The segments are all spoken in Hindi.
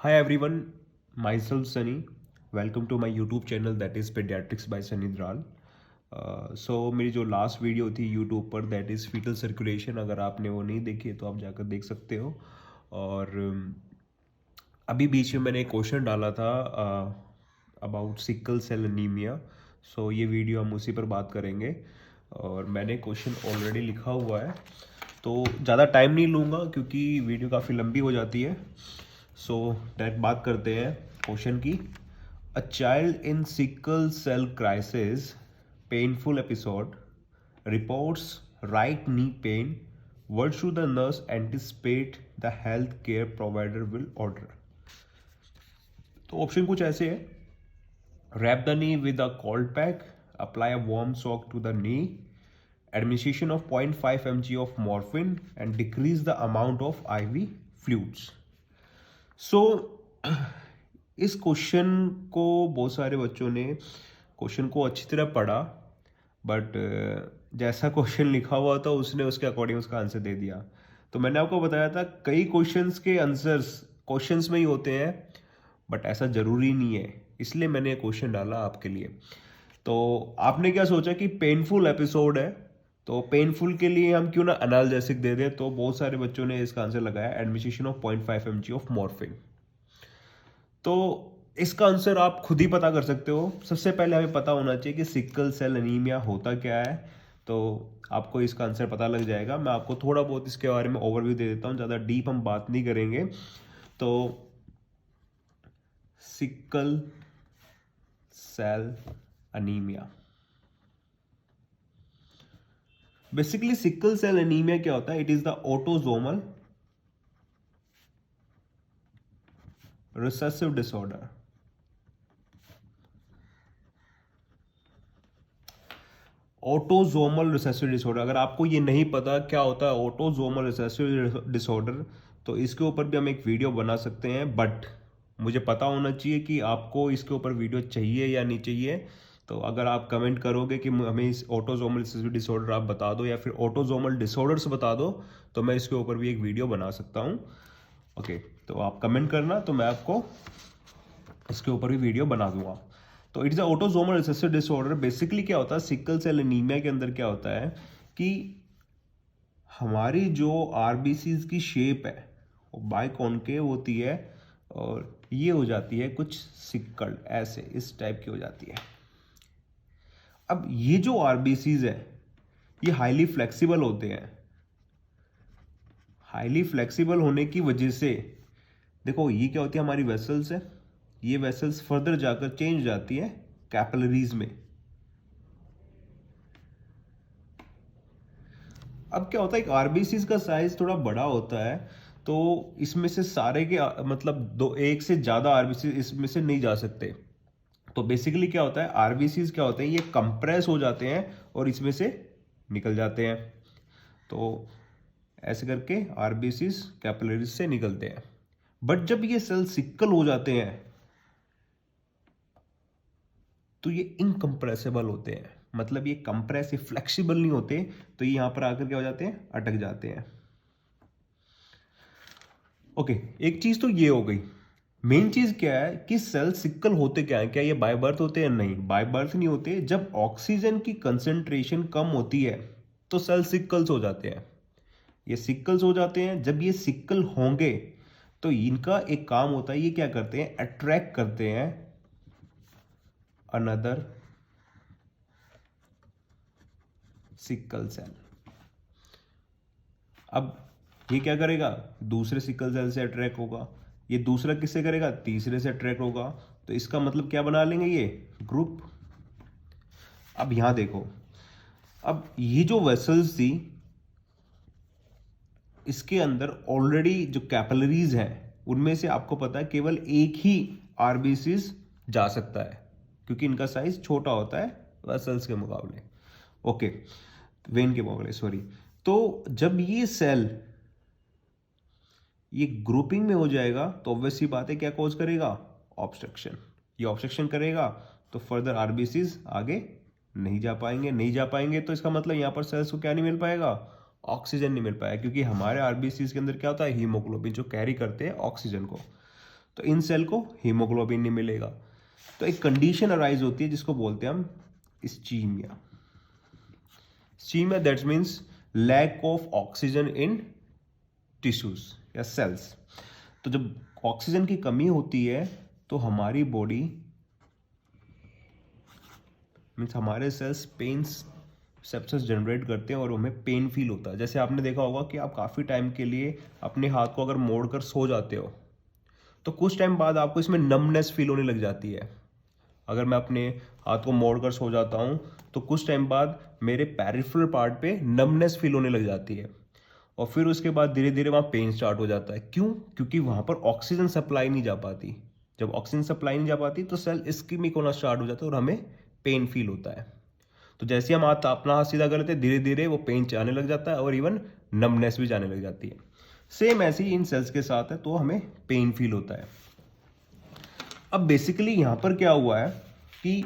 Hi everyone, myself Sunny. Welcome to my YouTube channel that is Pediatrics by Sunny Dral. मेरी जो लास्ट वीडियो थी YouTube पर दैट इज़ फीटल सर्कुलेशन, अगर आपने वो नहीं देखी है तो आप जाकर देख सकते हो। और अभी बीच में मैंने एक क्वेश्चन डाला था अबाउट सिकल सेल एनीमिया। ये वीडियो हम उसी पर बात करेंगे और मैंने क्वेश्चन ऑलरेडी लिखा हुआ है, तो ज़्यादा टाइम नहीं लूँगा क्योंकि वीडियो काफ़ी लंबी हो जाती है। डायरेक्ट बात करते हैं क्वेश्चन की। A child in sickle cell crisis painful episode reports right knee pain, what should the nurse anticipate the health care provider will order. तो ऑप्शन कुछ ऐसे है: wrap the knee with a cold pack, apply a warm sock to the knee, administration of 0.5 mg of morphine and decrease the amount of IV fluids. इस क्वेश्चन को बहुत सारे बच्चों ने क्वेश्चन को अच्छी तरह पढ़ा, बट जैसा क्वेश्चन लिखा हुआ था उसने उसके अकॉर्डिंग उसका आंसर दे दिया। तो मैंने आपको बताया था कई क्वेश्चंस के आंसर्स क्वेश्चंस में ही होते हैं, बट ऐसा ज़रूरी नहीं है, इसलिए मैंने ये क्वेश्चन डाला आपके लिए। तो आपने क्या सोचा कि पेनफुल एपिसोड है, तो पेनफुल के लिए हम क्यों ना एनाल्जेसिक दे दें। तो बहुत सारे बच्चों ने इसका आंसर लगाया administration of 0.5 mg of morphine. तो इसका आंसर आप खुद ही पता कर सकते हो। सबसे पहले हमें पता होना चाहिए कि सिकल सेल एनीमिया होता क्या है, तो आपको इसका आंसर पता लग जाएगा। मैं आपको थोड़ा बहुत इसके बारे में ओवरव्यू दे देता हूँ, ज़्यादा डीप हम बात नहीं करेंगे। तो sickle cell anaemia, basically sickle cell anaemia क्या होता है? It is the autosomal recessive disorder. Autosomal recessive disorder, अगर आपको ये नहीं पता क्या होता है ऑटोसोमल रिसेसिव डिसऑर्डर, तो इसके ऊपर भी हम एक वीडियो बना सकते हैं, बट मुझे पता होना चाहिए कि आपको इसके ऊपर वीडियो चाहिए या नहीं चाहिए। तो अगर आप कमेंट करोगे कि हमें इस ऑटोसोमल रिसेसिव डिसऑर्डर आप बता दो या फिर ऑटोसोमल डिसऑर्डर्स बता दो, तो मैं इसके ऊपर भी एक वीडियो बना सकता हूँ। ओके, तो आप कमेंट करना, तो मैं आपको इसके ऊपर भी वीडियो बना दूंगा। तो it is a autosomal recessive disorder. Basically क्या होता है सिकल सेल एनीमिया के अंदर, क्या होता है कि हमारी जो आरबीसीज की शेप है वो बाइकॉन्केव होती है और ये हो जाती है कुछ सिक्कल ऐसे इस टाइप की हो जाती है। अब ये जो आरबीसीज है ये हाईली फ्लेक्सिबल होते हैं। हाईली फ्लेक्सिबल होने की वजह से देखो ये क्या होती है, हमारी वेसल्स है, ये वेसल्स फर्दर जाकर चेंज जाती है कैपिलरीज में। अब क्या होता है, एक आरबीसी का साइज थोड़ा बड़ा होता है, तो इसमें से सारे के मतलब दो एक से ज्यादा आरबीसी इसमें से नहीं जा सकते। तो बेसिकली क्या होता है, आरबीसी क्या होते हैं, ये कंप्रेस हो जाते हैं और इसमें से निकल जाते हैं। तो ऐसे करके आरबीसी कैपिलरीज से निकलते हैं। बट जब ये सेल सिक्कल हो जाते हैं तो ये इनकम्प्रेसिबल होते हैं, मतलब ये कंप्रेसिव फ्लेक्सिबल नहीं होते, तो ये यहां पर आकर क्या हो जाते हैं, अटक जाते हैं। ओके, एक चीज तो ये हो गई। मेन चीज क्या है कि सेल सिक्कल होते क्या है, क्या ये बाय बर्थ होते हैं? नहीं, बाय बर्थ नहीं होते। जब ऑक्सीजन की कंसेंट्रेशन कम होती है तो सेल सिक्कल्स हो जाते हैं। ये सिक्कल्स हो जाते हैं। जब ये सिक्कल होंगे तो इनका एक काम होता है, ये क्या करते हैं, अट्रैक्ट करते हैं अनदर सिक्कल सेल। अब ये क्या करेगा, दूसरे सिक्कल सेल से अट्रैक्ट होगा, ये दूसरा किससे करेगा, तीसरे से अट्रैक्ट होगा। तो इसका मतलब क्या बना लेंगे, ये ग्रुप। अब यहां देखो, अब ये जो वेसल्स थी इसके अंदर ऑलरेडी जो कैपिलरीज हैं उनमें से आपको पता है केवल एक ही आरबीसीज जा सकता है, क्योंकि इनका साइज छोटा होता है वेसल्स के मुकाबले, ओके, वेन के मुकाबले, सॉरी। तो जब ये सेल ये ग्रुपिंग में हो जाएगा तो ऑब्वियस सी बात है क्या कॉज करेगा, ऑब्स्ट्रक्शन। ये ऑब्स्ट्रक्शन करेगा तो फर्दर आरबीसीज आगे नहीं जा पाएंगे। नहीं जा पाएंगे तो इसका मतलब यहां पर सेल्स को क्या नहीं मिल पाएगा, ऑक्सीजन नहीं मिल पाएगा, क्योंकि हमारे आरबीसीज के अंदर क्या होता है, हीमोग्लोबिन जो कैरी करते हैं ऑक्सीजन को। तो इन सेल को हीमोग्लोबिन नहीं मिलेगा। तो एक कंडीशन अराइज होती है जिसको बोलते हैं हम ischaemia. Ischaemia that means lack of oxygen in tissues या सेल्स। तो जब ऑक्सीजन की कमी होती है तो हमारी बॉडी मीन्स हमारे सेल्स पेन्स सेप्सिस जनरेट करते हैं और हमें पेन फील होता है। जैसे आपने देखा होगा कि आप काफ़ी टाइम के लिए अपने हाथ को अगर मोड़ कर सो जाते हो तो कुछ टाइम बाद आपको इसमें नमनेस फील होने लग जाती है। अगर मैं अपने हाथ को मोड़ कर सो जाता हूँ तो कुछ टाइम बाद मेरे पेरिफेरल पार्ट पे नमनेस फील होने लग जाती है और फिर उसके बाद धीरे धीरे वहाँ पेन स्टार्ट हो जाता है। क्यों? क्योंकि वहाँ पर ऑक्सीजन सप्लाई नहीं जा पाती। जब ऑक्सीजन सप्लाई नहीं जा पाती तो सेल इस्कीमिक होना स्टार्ट हो जाता है और हमें पेन फील होता है। तो जैसे हम हाथ अपना हाथ सीधा कर लेते हैं धीरे धीरे वो पेन जाने लग जाता है और इवन नमनेस भी जाने लग जाती है। सेम ऐसे ही इन सेल्स के साथ है, तो हमें पेन फील होता है। अब बेसिकली यहां पर क्या हुआ है कि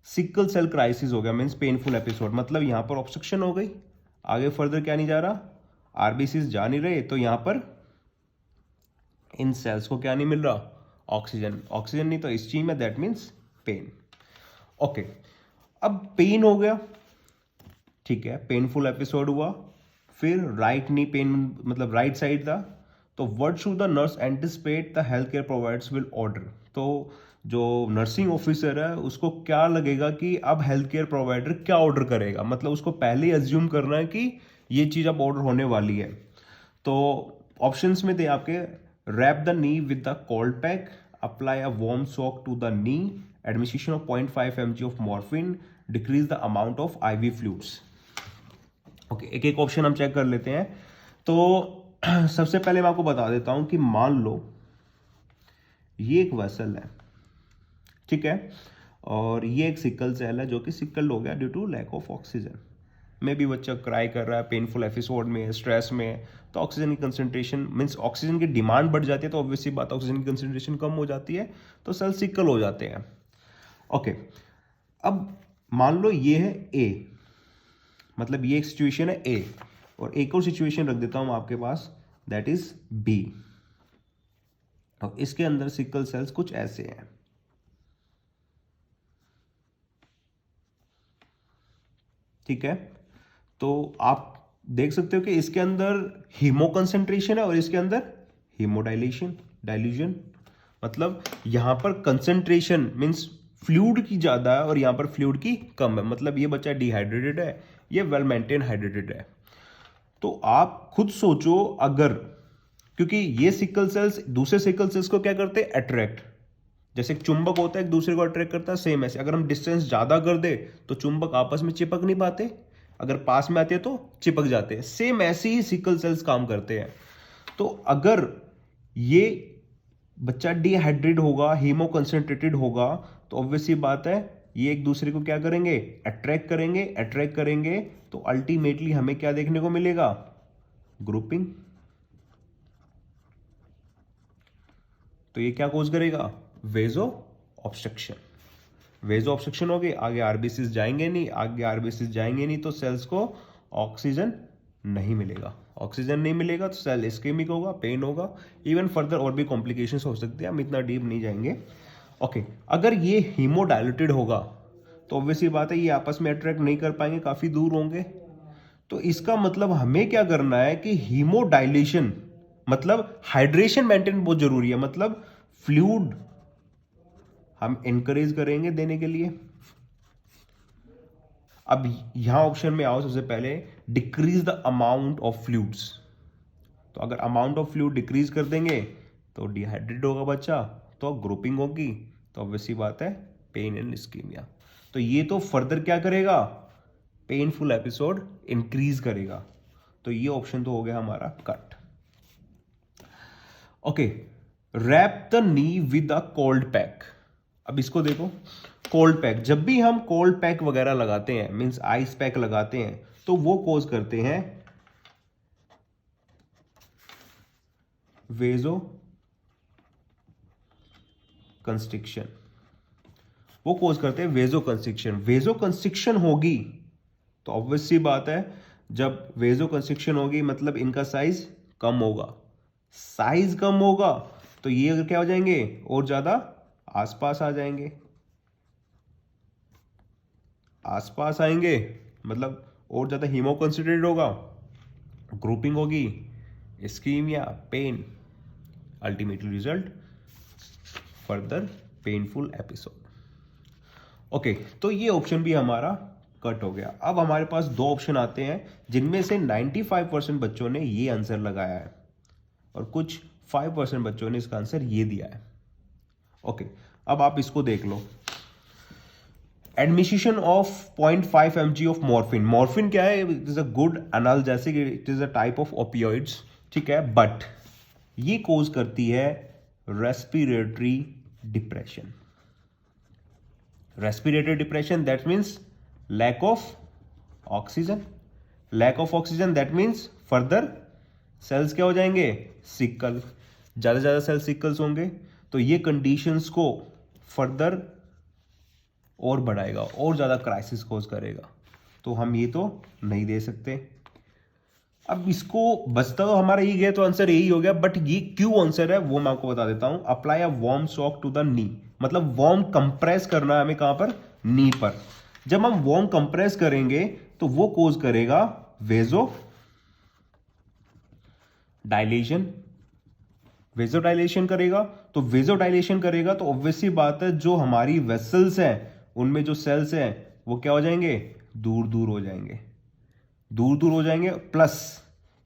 सिकल सेल क्राइसिस हो गया, मीन्स पेनफुल एपिसोड। मतलब यहां पर ऑब्स्ट्रक्शन हो गई, आगे फर्दर क्या नहीं जा रहा, आरबीसीज जा नहीं रहे, तो यहां पर इन सेल्स को क्या नहीं मिल रहा, ऑक्सीजन। ऑक्सीजन नहीं तो ischaemia, that means pain. Okay, अब पेन हो गया, ठीक है, पेनफुल एपिसोड हुआ। फिर राइट नी पेन, मतलब राइट साइड था, तो what should the nurse anticipate the health care providers will order. तो जो नर्सिंग ऑफिसर है उसको क्या लगेगा कि अब हेल्थ केयर प्रोवाइडर क्या ऑर्डर करेगा, मतलब उसको पहले ही अज्यूम करना है कि ये चीज़ अब ऑर्डर होने वाली है। तो ऑप्शंस में थे आपके, wrap the knee with the cold pack, apply a warm soak to the knee, administration of 0.5 mg of morphine, decrease the amount of IV fluids. Okay, एक एक ऑप्शन हम चेक कर लेते हैं। तो सबसे पहले मैं आपको बता देता हूं कि मान लो ये एक वेसल है, ठीक है, और ये एक सिकल सेल है जो कि सिकल हो गया due to lack of oxygen. मे भी बच्चा क्राई कर रहा है, पेनफुल एपिसोड में, स्ट्रेस में, तो ऑक्सीजन की कंसंट्रेशन मीन्स ऑक्सीजन की डिमांड बढ़ जाती है, तो ऑब्वियसली बात ऑक्सीजन की कंसंट्रेशन कम हो जाती है, तो सेल सिकल हो जाते हैं। ओके, अब मान लो ये है ए, मतलब ये एक सिचुएशन है ए, और एक और सिचुएशन रख देता हूं आपके पास, दैट इज बी, और इसके अंदर सिकल सेल्स कुछ ऐसे हैं, ठीक है। तो आप देख सकते हो कि इसके अंदर हीमो कंसंट्रेशन है और इसके अंदर हीमोडाइलेशन, डाइल्यूजन, मतलब यहां पर कंसंट्रेशन मींस फ्लूइड की ज्यादा है और यहां पर फ्लूइड की कम है, मतलब ये बच्चा डिहाइड्रेटेड है, ये वेल मेंटेन हाइड्रेटेड है। तो आप खुद सोचो, अगर, क्योंकि ये सिकल सेल्स दूसरे सिकल सेल्स को क्या करते हैं, अट्रैक्ट, जैसे एक चुंबक होता है एक दूसरे को अट्रैक्ट करता है, सेम ऐसे अगर हम डिस्टेंस ज्यादा कर दे तो चुंबक आपस में चिपक नहीं पाते, अगर पास में आते हैं तो चिपक जाते हैं। सेम ऐसे ही सिकल सेल्स काम करते हैं। तो अगर ये बच्चा डिहाइड्रेट होगा, हीमो कंसंट्रेटेड होगा, तो ऑब्वियसली बात है ये एक दूसरे को क्या करेंगे, अट्रैक्ट करेंगे, अट्रैक्ट करेंगे, तो अल्टीमेटली हमें क्या देखने को मिलेगा, ग्रुपिंग। तो ये क्या कोज करेगा, वेजो ऑब्स्ट्रक्शन। वेजो ऑब्स्ट्रक्शन हो गई, आगे आरबीसीज जाएंगे नहीं, आगे आरबीसीज जाएंगे नहीं तो सेल्स को ऑक्सीजन नहीं मिलेगा, ऑक्सीजन नहीं मिलेगा तो सेल इस्केमिक होगा, पेन होगा, इवन फर्दर और भी कॉम्प्लिकेशंस हो सकते हैं, हम इतना डीप नहीं जाएंगे। ओके, अगर ये हीमोडाइलेटेड होगा तो ऑब्वियसली बात है ये आपस में अट्रैक्ट नहीं कर पाएंगे, काफी दूर होंगे। तो इसका मतलब हमें क्या करना है कि हीमोडाइलेशन मतलब हाइड्रेशन मेंटेन बहुत जरूरी है, मतलब फ्लूइड हम एनकरेज करेंगे देने के लिए। अब यहां ऑप्शन में आओ, सबसे पहले decrease the amount of fluids. तो अगर अमाउंट ऑफ फ्लूइड डिक्रीज कर देंगे तो डिहाइड्रेट होगा बच्चा, तो ग्रुपिंग होगी, तो ऑब्वियसली बात है पेन एंड इस्कीमिया। तो ये तो फर्दर क्या करेगा, पेनफुल एपिसोड इंक्रीज करेगा। तो ये ऑप्शन तो हो गया हमारा cut. Okay, rap the knee with a cold pack. अब इसको देखो, कोल्ड पैक, जब भी हम कोल्ड पैक वगैरह लगाते हैं, मींस आइस पैक लगाते हैं, तो वो कोज करते हैं वेजो कंस्ट्रिक्शन, वो कोज करते हैं वेजो कंस्ट्रिक्शन। वेजो कंस्ट्रिक्शन होगी तो ऑब्वियसली बात है, जब वेजो कंस्ट्रिक्शन होगी मतलब इनका साइज कम होगा, साइज कम होगा तो ये अगर क्या हो जाएंगे, और ज़्यादा आसपास आ जाएंगे, आसपास आएंगे मतलब और ज़्यादा हीमो कंसिडरेट होगा, ग्रुपिंग होगी, ischaemia, pain, ultimately result further painful episode. Okay, तो ये ऑप्शन भी हमारा कट हो गया। अब हमारे पास दो ऑप्शन आते हैं जिनमें से 95% बच्चों ने ये आंसर लगाया है और कुछ 5% बच्चों ने इसका आंसर ये दिया है। ओके, अब आप इसको देख लो। Admission of 0.5 mg of morphine. Morphine क्या है? It is a good analgesic, it is a type of opioids, ठीक है, बट ये कोज करती है respiratory depression. Respiratory depression that means lack of oxygen, lack of oxygen that means further cells क्या हो जाएंगे, सिकल, ज्यादा से ज्यादा सेल सिकल्स होंगे, तो ये कंडीशंस को फर्दर और बढ़ाएगा और ज्यादा क्राइसिस कोज करेगा, तो हम ये तो नहीं दे सकते। अब इसको बचता तो हमारा ये गया, तो आंसर यही हो गया, बट ये क्यों आंसर है वो मैं आपको बता देता हूं। Apply a warm soak to the knee, मतलब वार्म कंप्रेस करना है हमें कहां पर, नी पर। जब हम वार्म कंप्रेस करेंगे तो वो कोज करेगा वेजो डायलेशन, वेजो डायलेशन करेगा। तो वेजो डायलेशन करेगा तो ऑब्वियसली बात है जो हमारी वेसल्स हैं उनमें जो सेल्स हैं वो क्या हो जाएंगे, दूर दूर हो जाएंगे, दूर दूर हो जाएंगे, प्लस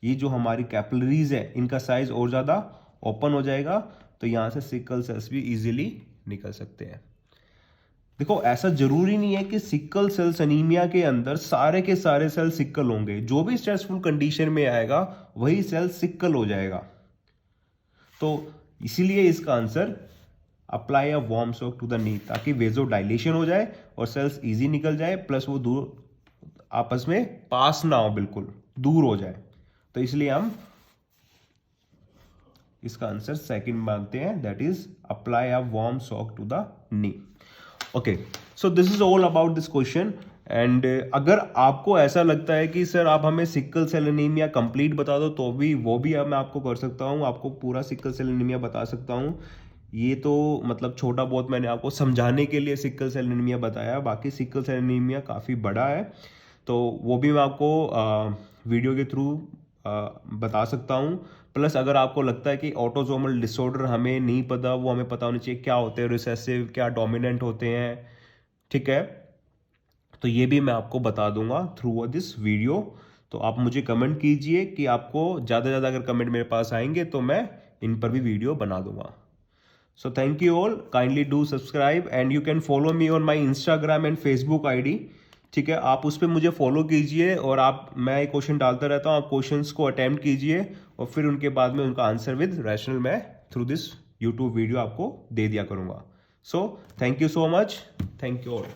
ये जो हमारी कैपिलरीज है इनका साइज और ज्यादा ओपन हो जाएगा, तो यहां से सिकल सेल्स भी इजीली निकल सकते हैं। देखो, ऐसा जरूरी नहीं है कि सिकल सेल्स अनीमिया के अंदर सारे के सारे सेल सिकल होंगे, जो भी स्ट्रेसफुल कंडीशन में आएगा वही सेल सिकल हो जाएगा। तो इसीलिए इसका answer apply a warm soak to the knee, ताकि वेजो डायलेशन हो जाए और सेल्स इजी निकल जाए, प्लस वो दूर आपस में पास ना हो, बिल्कुल दूर हो जाए। तो इसलिए हम इसका आंसर सेकंड मानते हैं, that is apply a warm soak to the knee. Okay, so this is all about this question. And अगर आपको ऐसा लगता है कि सर आप हमें सिकल सेल एनीमिया कंप्लीट बता दो, तो भी वो भी अब मैं आपको कर सकता हूँ, आपको पूरा सिकल सेल एनीमिया बता सकता हूँ। ये तो मतलब छोटा बहुत मैंने आपको समझाने के लिए सिकल सेल एनीमिया बताया, बाकी सिकल सेल एनीमिया काफ़ी बड़ा है, तो वो भी मैं आपको वीडियो के थ्रू बता सकता हूँ। प्लस अगर आपको लगता है कि ऑटोसोमल डिसऑर्डर हमें नहीं पता, वो हमें पता होना चाहिए क्या होते हैं, रिसेसिव क्या डोमिनेंट होते हैं, ठीक है, तो ये भी मैं आपको बता दूंगा थ्रू दिस वीडियो। तो आप मुझे कमेंट कीजिए कि आपको ज़्यादा से ज़्यादा अगर कमेंट मेरे पास आएंगे तो मैं इन पर भी वीडियो बना दूंगा। So thank you all, kindly do subscribe and you can follow me on my Instagram and Facebook ID, ठीक है, आप उस पर मुझे फॉलो कीजिए और मैं एक क्वेश्चन डालता रहता हूँ, आप क्वेश्चंस को अटेम्प्ट कीजिए और फिर उनके बाद में उनका आंसर विद रैशनल मैं थ्रू दिस यूट्यूब वीडियो आपको दे दिया करूँगा। So thank you so much, thank you all.